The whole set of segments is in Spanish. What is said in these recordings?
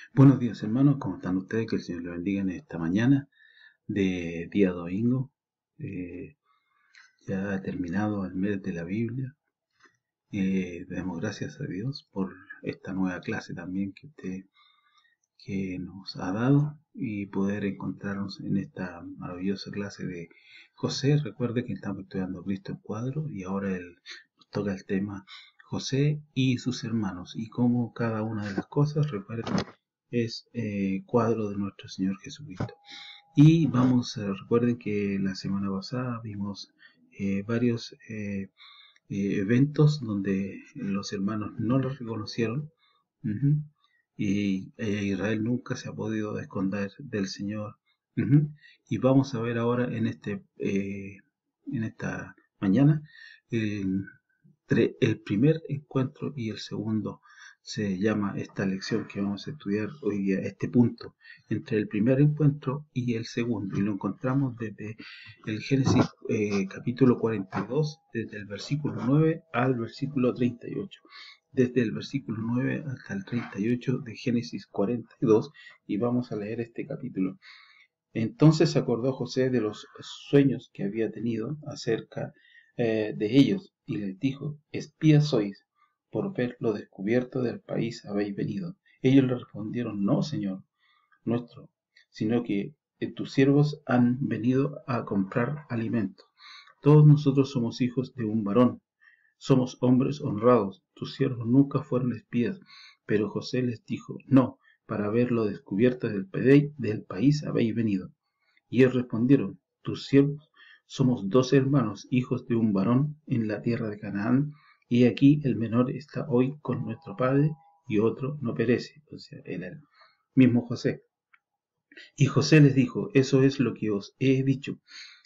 Buenos días, hermanos. ¿Cómo están ustedes? Que el Señor les bendiga en esta mañana de día domingo. Eh, ya ha terminado el mes de la Biblia. Damos gracias a Dios por esta nueva clase también que nos ha dado y poder encontrarnos en esta maravillosa clase de José. Recuerde que estamos estudiando Cristo en cuadro y ahora nos toca el tema José y sus hermanos y cómo cada una de las cosas, recuerden, es cuadro de nuestro Señor Jesucristo. Y recuerden que la semana pasada vimos varios eventos donde los hermanos no los reconocieron. Ujú. Y Israel nunca se ha podido esconder del Señor. Ujú. Y vamos a ver ahora en esta mañana eh, el primer encuentro y el segundo. Se llama esta lección que vamos a estudiar hoy día, este punto entre el primer encuentro y el segundo, y lo encontramos desde el Génesis capítulo 42, desde el versículo 9 al versículo 38, desde el versículo 9 hasta el 38 de Génesis 42, y vamos a leer este capítulo. Entonces se acordó José de los sueños que había tenido acerca de ellos, y les dijo: espías sois, por ver lo descubierto del país habéis venido. Ellos le respondieron: no, Señor nuestro, sino que tus siervos han venido a comprar alimento. Todos nosotros somos hijos de un varón, somos hombres honrados, tus siervos nunca fueron espías. Pero José les dijo: no, para ver lo descubierto del país habéis venido. Y ellos respondieron: tus siervos somos 12 hermanos, hijos de un varón en la tierra de Canaán, y aquí el menor está hoy con nuestro padre y otro no perece. O sea, era el mismo José. Y José les dijo: eso es lo que os he dicho,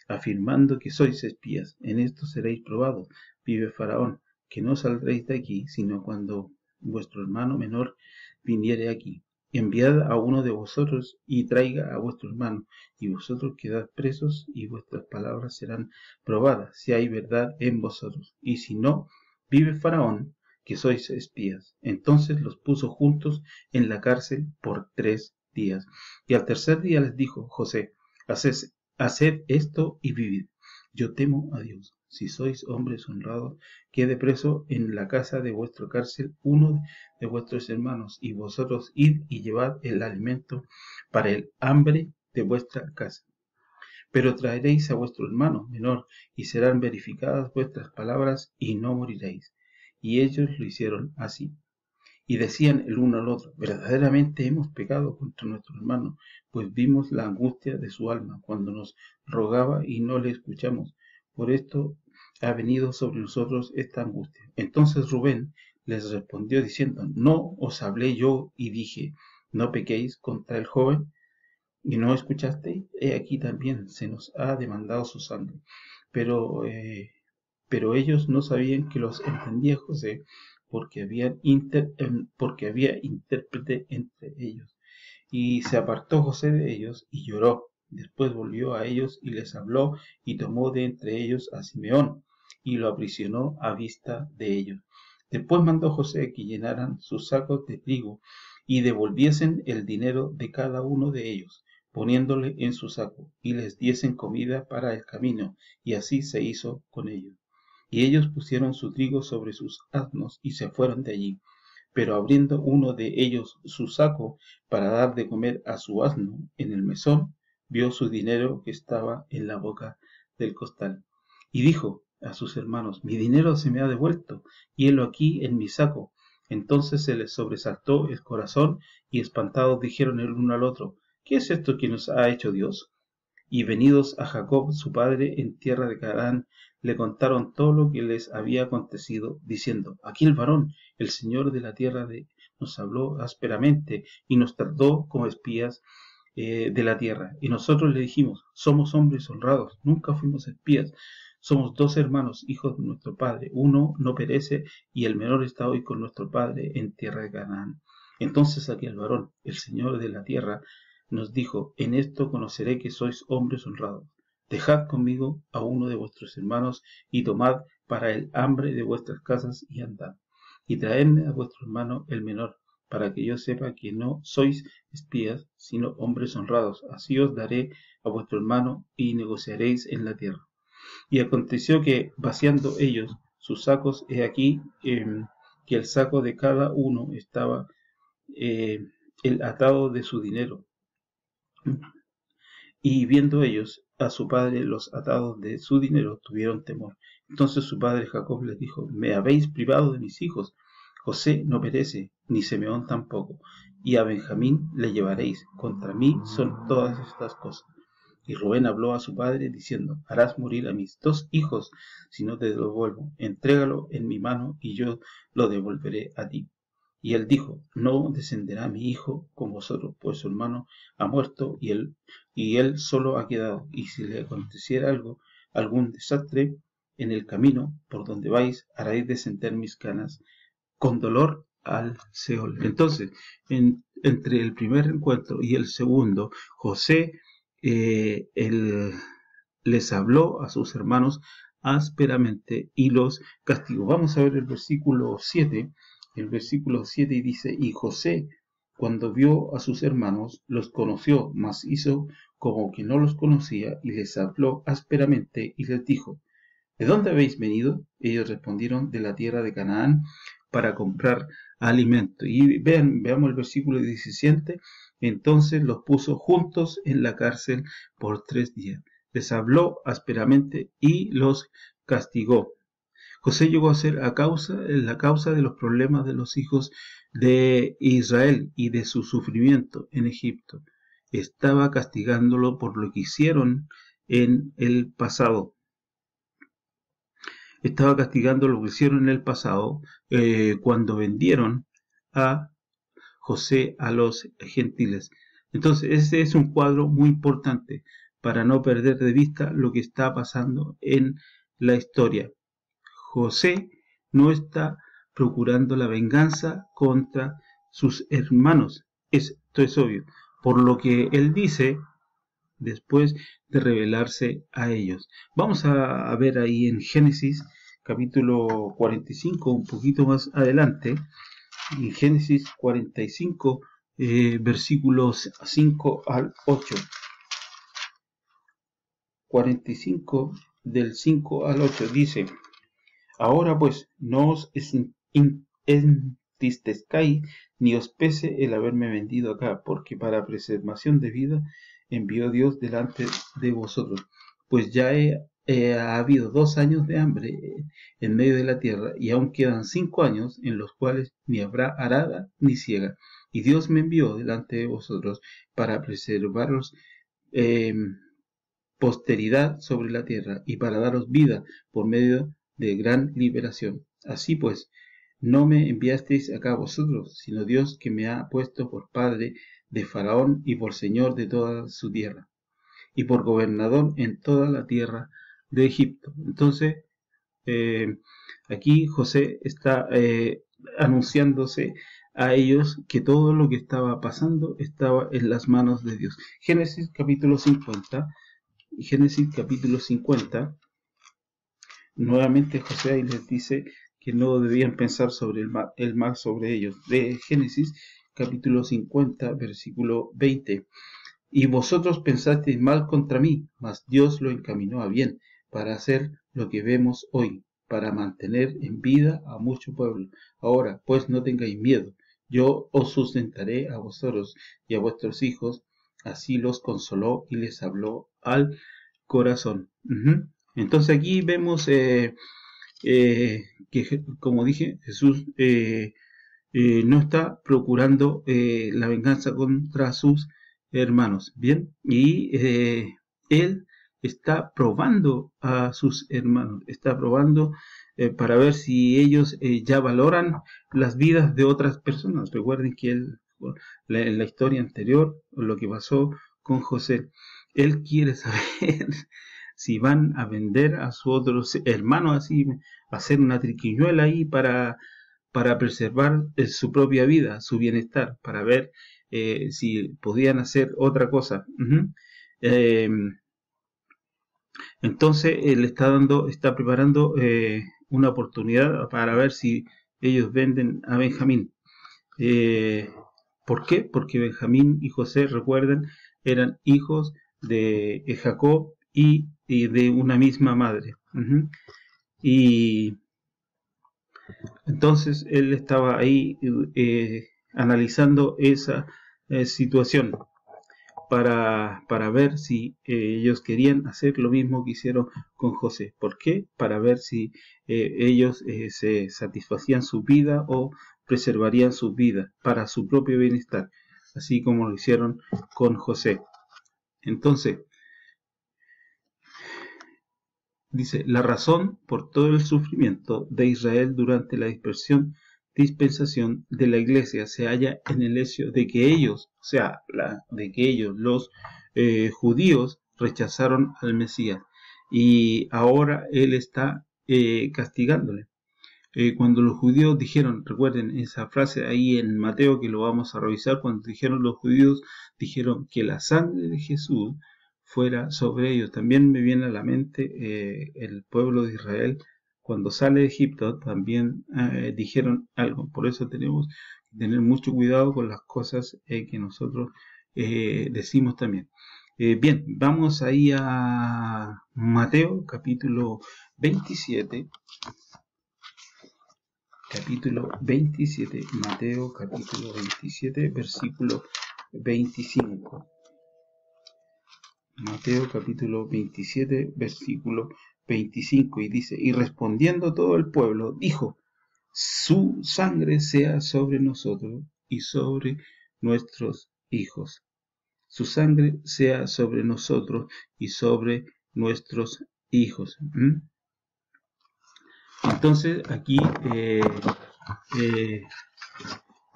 afirmando que sois espías. En esto seréis probados, vive Faraón, que no saldréis de aquí, sino cuando vuestro hermano menor viniere aquí. Enviad a uno de vosotros y traiga a vuestro hermano, y vosotros quedad presos, y vuestras palabras serán probadas, si hay verdad en vosotros. Y si no, vive Faraón, que sois espías. Entonces los puso juntos en la cárcel por 3 días. Y al tercer día les dijo José: haced esto y vivid. Yo temo a Dios. Si sois hombres honrados, quede preso en la casa de vuestra cárcel uno de vuestros hermanos, y vosotros id y llevad el alimento para el hambre de vuestra casa. Pero traeréis a vuestro hermano menor, y serán verificadas vuestras palabras, y no moriréis. Y ellos lo hicieron así. Y decían el uno al otro: verdaderamente hemos pecado contra nuestro hermano, pues vimos la angustia de su alma cuando nos rogaba y no le escuchamos. Por esto ha venido sobre nosotros esta angustia. Entonces Rubén les respondió diciendo: ¿no os hablé yo y dije: no pequéis contra el joven? ¿Y no escuchasteis? He aquí también se nos ha demandado su sangre. Pero, eh, pero ellos no sabían que los entendía José, porque había intérprete entre ellos. Y se apartó José de ellos y lloró. Después volvió a ellos y les habló, y tomó de entre ellos a Simeón y lo aprisionó a vista de ellos. Después mandó José que llenaran sus sacos de trigo y devolviesen el dinero de cada uno de ellos, poniéndole en su saco, y les diesen comida para el camino, y así se hizo con ellos. Y ellos pusieron su trigo sobre sus asnos y se fueron de allí. Pero abriendo uno de ellos su saco para dar de comer a su asno en el mesón, vio su dinero que estaba en la boca del costal. Y dijo a sus hermanos: mi dinero se me ha devuelto, y helo aquí en mi saco. Entonces se les sobresaltó el corazón, y espantados dijeron el uno al otro: ¿qué es esto que nos ha hecho Dios? Y venidos a Jacob su padre en tierra de Canaán, le contaron todo lo que les había acontecido, diciendo: aquí el varón, el señor de la tierra nos habló ásperamente y nos trató como espías de la tierra. Y nosotros le dijimos: somos hombres honrados, nunca fuimos espías. Somos 2 hermanos, hijos de nuestro padre. Uno no perece, y el menor está hoy con nuestro padre en tierra de Canaán. Entonces aquel varón, el señor de la tierra, nos dijo: en esto conoceré que sois hombres honrados. Dejad conmigo a uno de vuestros hermanos, y tomad para el hambre de vuestras casas, y andad. Y traedme a vuestro hermano el menor, para que yo sepa que no sois espías, sino hombres honrados. Así os daré a vuestro hermano y negociaréis en la tierra. Y aconteció que, vaciando ellos sus sacos, he aquí que el saco de cada uno estaba el atado de su dinero. Y viendo ellos a su padre los atados de su dinero, tuvieron temor. Entonces su padre Jacob les dijo: me habéis privado de mis hijos. José no perece, ni Simeón tampoco, y a Benjamín le llevaréis. Contra mí son todas estas cosas. Y Rubén habló a su padre diciendo: harás morir a mis 2 hijos si no te lo devuelvo. Entrégalo en mi mano y yo lo devolveré a ti. Y él dijo: no descenderá mi hijo con vosotros, pues su hermano ha muerto y él solo ha quedado. Y si le aconteciera algún desastre en el camino por donde vais, haréis descender mis canas con dolor al Seol. Entonces, entre el primer encuentro y el segundo, José les habló a sus hermanos ásperamente y los castigó. Vamos a ver el versículo 7. El versículo 7 dice: y José, cuando vio a sus hermanos, los conoció, mas hizo como que no los conocía, y les habló ásperamente y les dijo: ¿de dónde habéis venido? Ellos respondieron: de la tierra de Canaán, para comprar alimento. Y veamos el versículo 17. Entonces los puso juntos en la cárcel por 3 días. Les habló ásperamente y los castigó. José llegó a ser la causa de los problemas de los hijos de Israel y de su sufrimiento en Egipto. Estaba castigándolo por lo que hicieron en el pasado. Estaba castigando lo que hicieron en el pasado cuando vendieron a José a los gentiles. Entonces, ese es un cuadro muy importante para no perder de vista lo que está pasando en la historia. José no está procurando la venganza contra sus hermanos. Esto es obvio. Por lo que él dice después de revelarse a ellos. Vamos a ver ahí en Génesis capítulo 45, un poquito más adelante, en Génesis 45, versículos 5 al 8. 45 del 5 al 8 dice: ahora pues no os entristezcáis ni os pese el haberme vendido acá, porque para preservación de vida envió Dios delante de vosotros, pues ya ha habido 2 años de hambre en medio de la tierra, y aún quedan 5 años en los cuales ni habrá arada ni siega, y Dios me envió delante de vosotros para preservaros posteridad sobre la tierra, y para daros vida por medio de gran liberación. Así pues, no me enviasteis acá vosotros, sino Dios, que me ha puesto por padre de Faraón y por señor de toda su tierra, y por gobernador en toda la tierra de Egipto. Entonces, aquí José está anunciándose a ellos que todo lo que estaba pasando estaba en las manos de Dios. Génesis capítulo 50. Génesis capítulo 50. Nuevamente José ahí les dice que no debían pensar sobre el mal sobre ellos. De Génesis capítulo 50, versículo 20. Y vosotros pensasteis mal contra mí, mas Dios lo encaminó a bien, para hacer lo que vemos hoy, para mantener en vida a mucho pueblo. Ahora, pues, no tengáis miedo, yo os sustentaré a vosotros y a vuestros hijos. Así los consoló y les habló al corazón. Entonces aquí vemos que, como dije, Jesús no está procurando la venganza contra sus hermanos, bien, y él está probando a sus hermanos, está probando para ver si ellos ya valoran las vidas de otras personas. Recuerden que en la historia anterior, lo que pasó con José, él quiere saber si van a vender a su otro hermano, así, hacer una triquiñuela ahí para preservar su propia vida, su bienestar, para ver si podían hacer otra cosa. Entonces él está preparando una oportunidad para ver si ellos venden a Benjamín. ¿Por qué? Porque Benjamín y José, recuerden, eran hijos de Jacob y de una misma madre. Y entonces él estaba ahí analizando esa situación para ver si ellos querían hacer lo mismo que hicieron con José. ¿Por qué? Para ver si ellos se satisfacían su vida o preservarían su vida para su propio bienestar, así como lo hicieron con José. Entonces, dice, la razón por todo el sufrimiento de Israel durante la dispensación de la iglesia se halla en el hecho de que ellos, o sea, de que ellos, los judíos, rechazaron al Mesías y ahora él está castigándole. Cuando los judíos dijeron, recuerden esa frase ahí en Mateo que lo vamos a revisar, cuando dijeron los judíos, dijeron que la sangre de Jesús fuera sobre ellos. También me viene a la mente el pueblo de Israel cuando sale de Egipto, también dijeron algo. Por eso tenemos que tener mucho cuidado con las cosas que nosotros decimos también. Bien, vamos ahí a Mateo capítulo 27. Capítulo 27, Mateo capítulo 27, versículo 25. Mateo capítulo 27, versículo 25, y dice, y respondiendo todo el pueblo, dijo, su sangre sea sobre nosotros y sobre nuestros hijos. Su sangre sea sobre nosotros y sobre nuestros hijos. Entonces aquí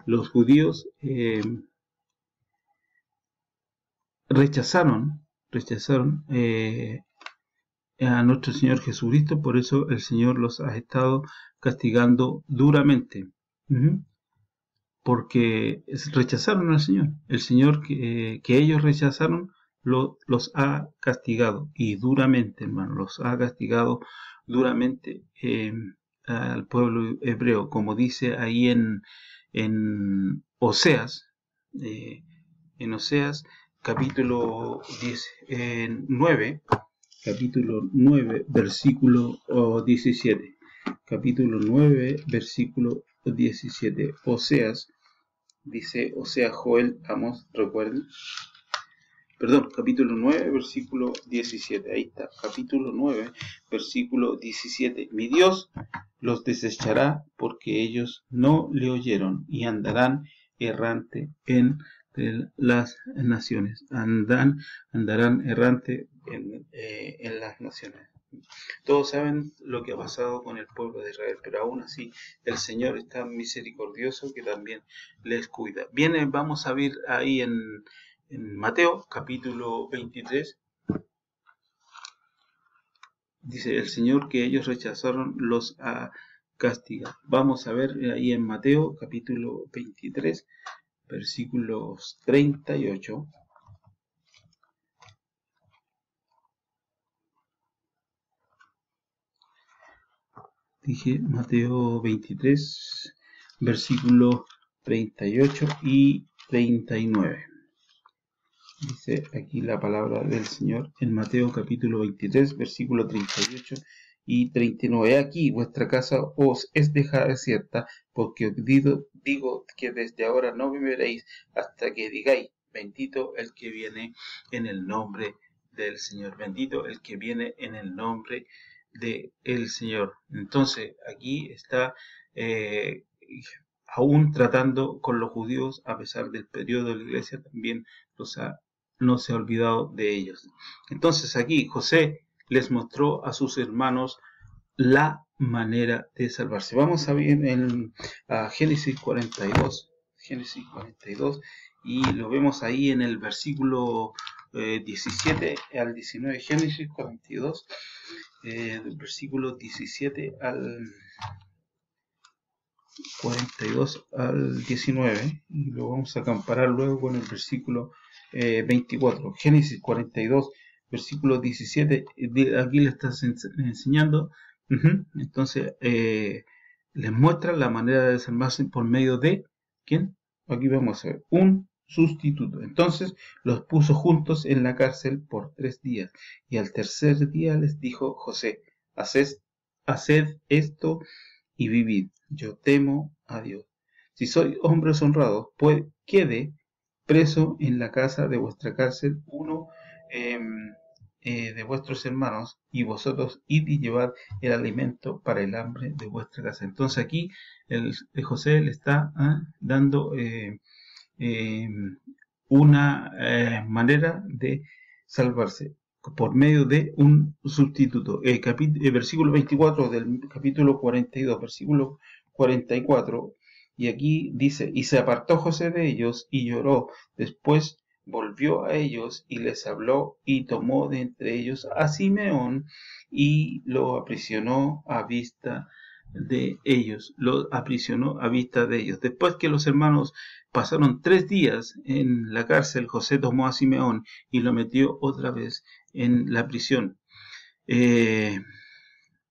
los judíos rechazaron a nuestro Señor Jesucristo, por eso el Señor los ha estado castigando duramente, porque rechazaron al Señor. El Señor que ellos rechazaron los ha castigado y duramente, hermano, los ha castigado duramente al pueblo hebreo, como dice ahí en Oseas, capítulo 9, versículo 17. Capítulo 9, versículo 17. Oseas, dice Joel, Amos, recuerden. Perdón, capítulo 9, versículo 17. Ahí está, capítulo 9, versículo 17. Mi Dios los desechará porque ellos no le oyeron y andarán errante en las naciones. Andarán errante en las naciones. Todos saben lo que ha pasado con el pueblo de Israel, pero aún así el Señor es tan misericordioso que también les cuida. Bien, vamos a ver ahí en Mateo capítulo 23, dice el Señor que ellos rechazaron los ha castigado. Vamos a ver ahí en Mateo capítulo 23, versículos 38. Dije Mateo 23, versículos 38 y 39. Dice aquí la palabra del Señor en Mateo capítulo 23, versículo 38 y 39. Aquí vuestra casa os es dejada desierta, porque os digo que desde ahora no me veréis hasta que digáis, bendito el que viene en el nombre del Señor. Bendito el que viene en el nombre del Señor. Entonces aquí está aún tratando con los judíos, a pesar del periodo de la iglesia, también no se ha olvidado de ellos. Entonces aquí José les mostró a sus hermanos la manera de salvarse. Vamos a ver a Génesis 42, y lo vemos ahí en el versículo 17 al 19, Génesis 42, del versículo 17 al 42 al 19, y lo vamos a comparar luego con el versículo 24. Génesis 42, versículo 17, aquí le estás enseñando. Entonces les muestra la manera de salvarse por medio de ¿Quién? Aquí vamos a ver, un sustituto. Entonces los puso juntos en la cárcel por 3 días. Y al tercer día les dijo José, haced esto y vivid. Yo temo a Dios. Si sois hombres honrados, pues quede preso en la casa de vuestra cárcel uno de vuestros hermanos, y vosotros id y llevad el alimento para el hambre de vuestra casa. Entonces aquí José le está dando una manera de salvarse por medio de un sustituto. Versículo 24 del capítulo 42, versículo 44, y aquí dice, y se apartó José de ellos y lloró. Después volvió a ellos y les habló, y tomó de entre ellos a Simeón y lo aprisionó a vista de ellos. Después que los hermanos pasaron 3 días en la cárcel, José tomó a Simeón y lo metió otra vez en la prisión, y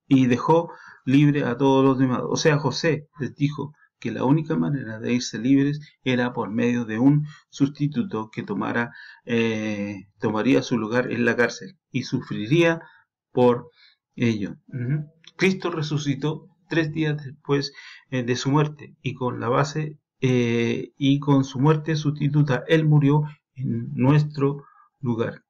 dejó libre a todos los demás. O sea, José les dijo que la única manera de irse libres era por medio de un sustituto que tomaría su lugar en la cárcel y sufriría por ello. Cristo resucitó 3 días después de su muerte, y con su muerte sustituta, Él murió en nuestro lugar,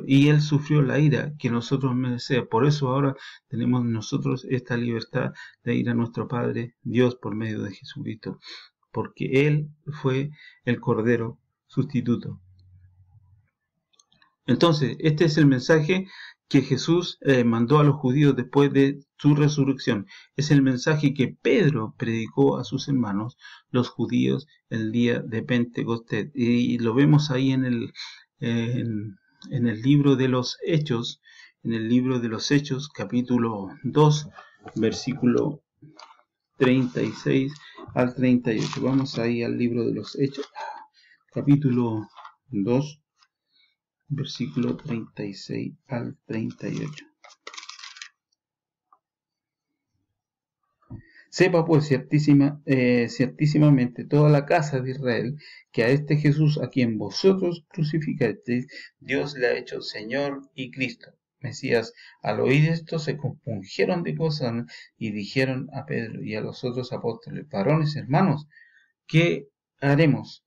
y Él sufrió la ira que nosotros merecemos. Por eso ahora tenemos nosotros esta libertad de ir a nuestro Padre Dios por medio de Jesucristo, porque Él fue el Cordero sustituto. Entonces, este es el mensaje que Jesús mandó a los judíos después de su resurrección. Es el mensaje que Pedro predicó a sus hermanos, los judíos, el día de Pentecostés. Y lo vemos ahí en el libro de los Hechos, capítulo 2, versículo 36 al 38. Vamos ahí al libro de los Hechos, capítulo 2, versículo 36 al 38. Sepa pues ciertísimamente toda la casa de Israel, que a este Jesús, a quien vosotros crucificasteis, Dios le ha hecho Señor y Cristo, Mesías. Al oír esto se compungieron de corazón y dijeron a Pedro y a los otros apóstoles, varones hermanos, ¿qué haremos?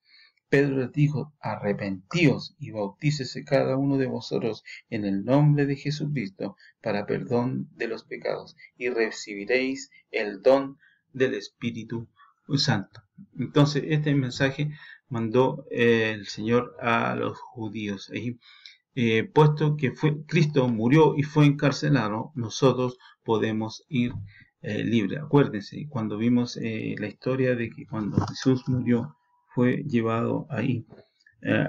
Pedro les dijo, arrepentíos y bautícese cada uno de vosotros en el nombre de Jesucristo para perdón de los pecados, y recibiréis el don del Espíritu Santo. Entonces, este mensaje mandó el Señor a los judíos. Puesto que Cristo murió y fue encarcelado, nosotros podemos ir libres. Acuérdense, cuando vimos la historia de que cuando Jesús murió, fue llevado ahí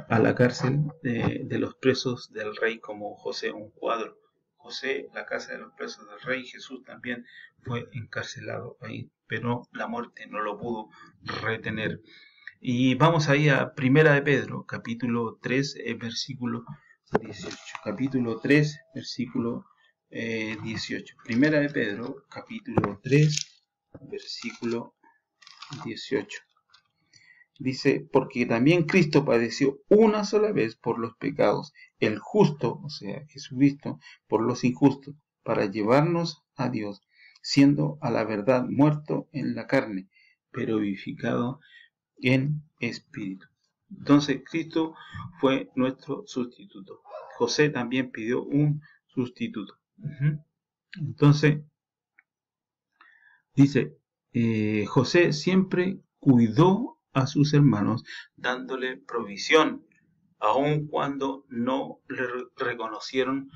a la cárcel de los presos del rey, como José, un cuadro. José, la casa de los presos del rey. Jesús también fue encarcelado ahí, pero la muerte no lo pudo retener. Y vamos ahí a Primera de Pedro, capítulo 3, versículo 18. Capítulo 3, versículo 18. Primera de Pedro, capítulo 3, versículo 18. Dice, porque también Cristo padeció una sola vez por los pecados, el justo, o sea, Jesucristo, por los injustos, para llevarnos a Dios, siendo a la verdad muerto en la carne, pero vivificado en espíritu. Entonces, Cristo fue nuestro sustituto. José también pidió un sustituto. Entonces, dice, José siempre cuidó a sus hermanos, dándole provisión, aun cuando no le reconocieron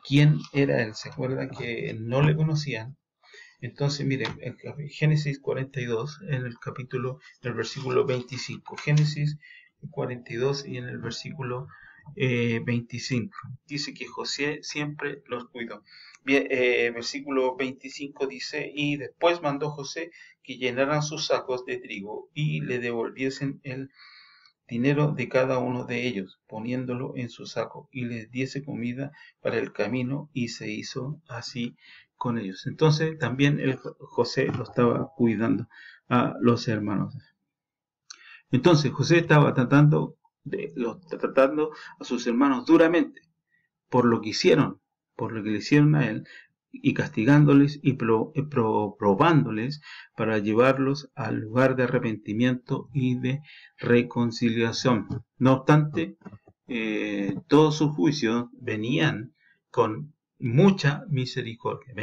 quién era él. ¿Se acuerdan que no le conocían? Entonces, miren, en Génesis 42, en el versículo 25. Génesis 42 y en el versículo 25. Dice que José siempre los cuidó. Bien, versículo 25 dice, y después mandó José que llenaran sus sacos de trigo y le devolviesen el dinero de cada uno de ellos, poniéndolo en su saco, y les diese comida para el camino, y se hizo así con ellos. Entonces también José lo estaba cuidando a los hermanos. Entonces José estaba tratando a sus hermanos duramente por lo que hicieron, por lo que le hicieron a él, y castigándoles y probándoles para llevarlos al lugar de arrepentimiento y de reconciliación. No obstante, todos sus juicios venían con mucha misericordia,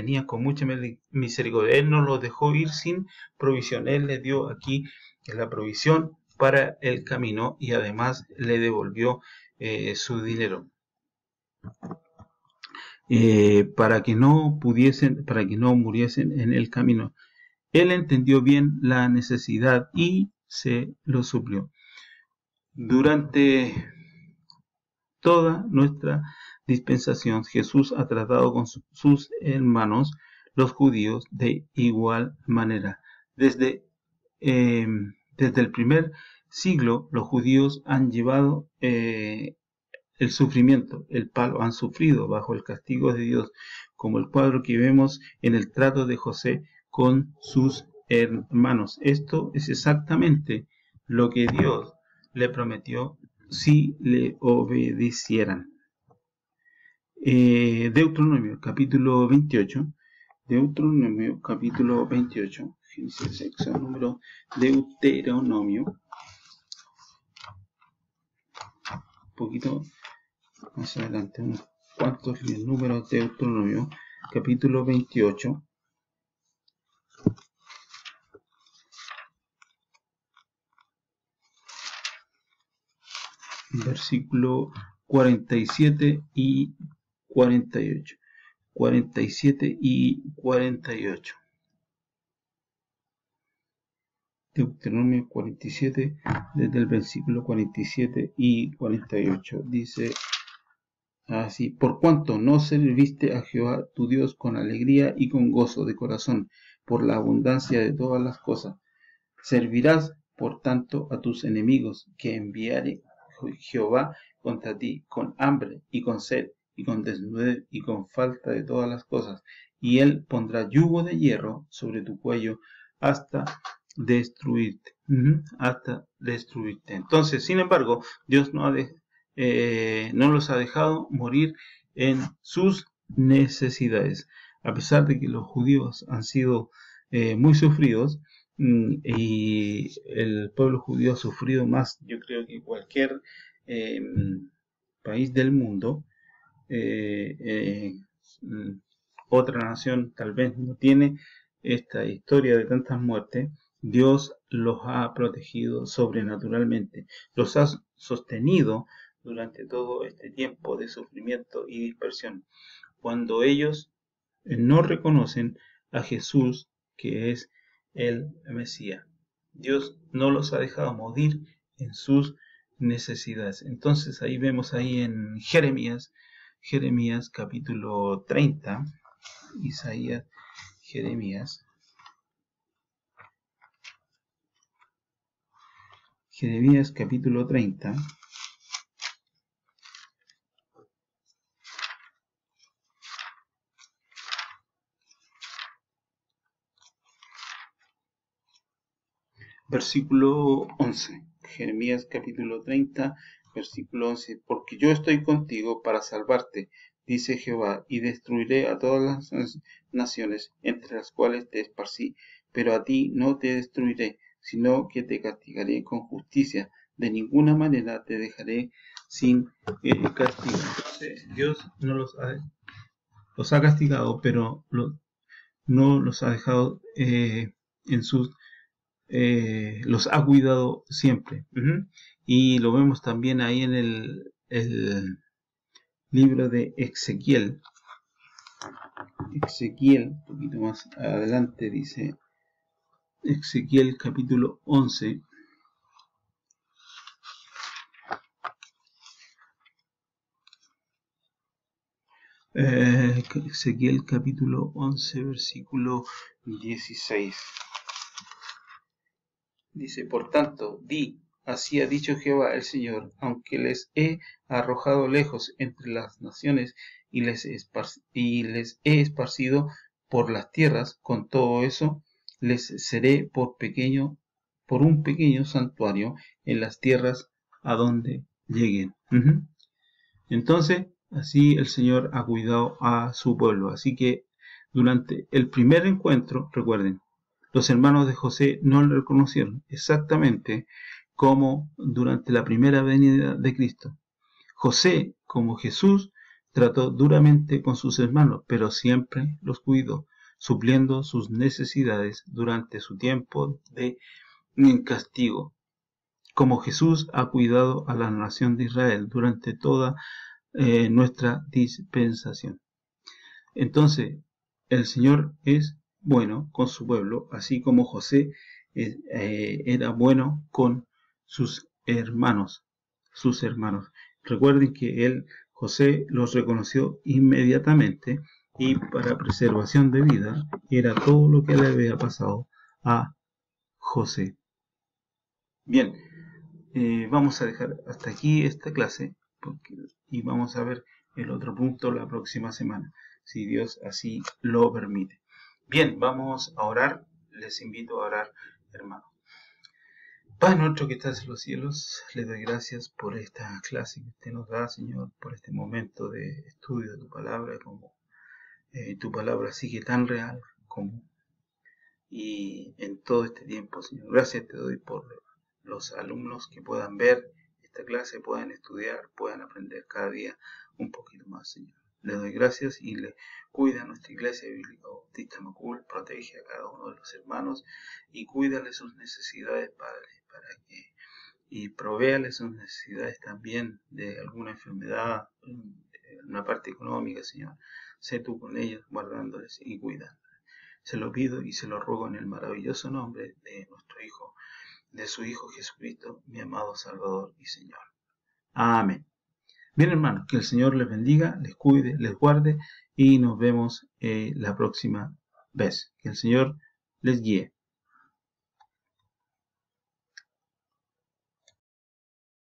Él no los dejó ir sin provisión. Él les dio aquí la provisión para el camino y además le devolvió su dinero. Para que no muriesen en el camino. Él entendió bien la necesidad y se lo suplió. Durante toda nuestra dispensación, Jesús ha tratado con sus hermanos, los judíos, de igual manera. Desde el primer siglo, los judíos han llevado el sufrimiento, el palo, han sufrido bajo el castigo de Dios, como el cuadro que vemos en el trato de José con sus hermanos. Esto es exactamente lo que Dios le prometió si le obedecieran. Deuteronomio capítulo 28. Deuteronomio capítulo 28. Génesis, sección número Deuteronomio. Un poquito más adelante, unos cuantos números de Deuteronomio, capítulo 28, versículo 47 y 48. 47 y 48. Deuteronomio 47, desde el versículo 47 y 48, dice así: por cuanto no serviste a Jehová tu Dios con alegría y con gozo de corazón, por la abundancia de todas las cosas, servirás por tanto a tus enemigos, que enviare Jehová contra ti, con hambre y con sed, y con desnudez y con falta de todas las cosas, y él pondrá yugo de hierro sobre tu cuello hasta destruirte. Hasta destruirte. Entonces, sin embargo, Dios no los ha dejado morir en sus necesidades. A pesar de que los judíos han sido muy sufridos, y el pueblo judío ha sufrido más, yo creo, que cualquier país del mundo, otra nación tal vez no tiene esta historia de tantas muertes. Dios los ha protegido sobrenaturalmente, los ha sostenido durante todo este tiempo de sufrimiento y dispersión, cuando ellos no reconocen a Jesús, que es el Mesías. Dios no los ha dejado morir en sus necesidades. Entonces ahí vemos ahí en Jeremías capítulo 30, Isaías, Jeremías capítulo 30, versículo 11. Jeremías capítulo 30, versículo 11. Porque yo estoy contigo para salvarte, dice Jehová, y destruiré a todas las naciones entre las cuales te esparcí, pero a ti no te destruiré, sino que te castigaré con justicia. De ninguna manera te dejaré sin castigo. Entonces, Dios no los ha castigado, pero no los ha dejado en sus los ha cuidado siempre. Y lo vemos también ahí en el libro de Ezequiel. Un poquito más adelante, dice Ezequiel capítulo 11. Ezequiel capítulo 11, versículo 16. Dice: por tanto, di, así ha dicho Jehová el Señor, aunque les he arrojado lejos entre las naciones y les he esparcido por las tierras, con todo eso les seré por pequeño por un pequeño santuario en las tierras a donde lleguen. Entonces, así el Señor ha cuidado a su pueblo. Así que durante el primer encuentro, recuerden, los hermanos de José no le reconocieron, exactamente como durante la primera venida de Cristo. José, como Jesús, trató duramente con sus hermanos, pero siempre los cuidó, supliendo sus necesidades durante su tiempo de castigo, como Jesús ha cuidado a la nación de Israel durante toda nuestra dispensación. Entonces, el Señor es bueno con su pueblo, así como José era bueno con sus hermanos. Recuerden que José, los reconoció inmediatamente y para preservación de vida era todo lo que le había pasado a José. Bien, vamos a dejar hasta aquí esta clase y vamos a ver el otro punto la próxima semana, si Dios así lo permite. Bien, vamos a orar. Les invito a orar, hermanos. Padre nuestro que estás en los cielos, le doy gracias por esta clase que usted nos da, Señor, por este momento de estudio de tu palabra, como tu palabra sigue tan real como y en todo este tiempo, Señor. Gracias te doy por los alumnos que puedan ver esta clase, puedan estudiar, puedan aprender cada día un poquito más, Señor. Le doy gracias y le cuida a nuestra iglesia bíblica bautista Macul, protege a cada uno de los hermanos y cuídale sus necesidades, Padre, y provéale sus necesidades también de alguna enfermedad, una parte económica, Señor. Sé tú con ellos, guardándoles y cuidándoles. Se lo pido y se lo ruego en el maravilloso nombre de nuestro Hijo, de su Hijo Jesucristo, mi amado Salvador y Señor. Amén. Bien, hermanos, que el Señor les bendiga, les cuide, les guarde y nos vemos la próxima vez. Que el Señor les guíe.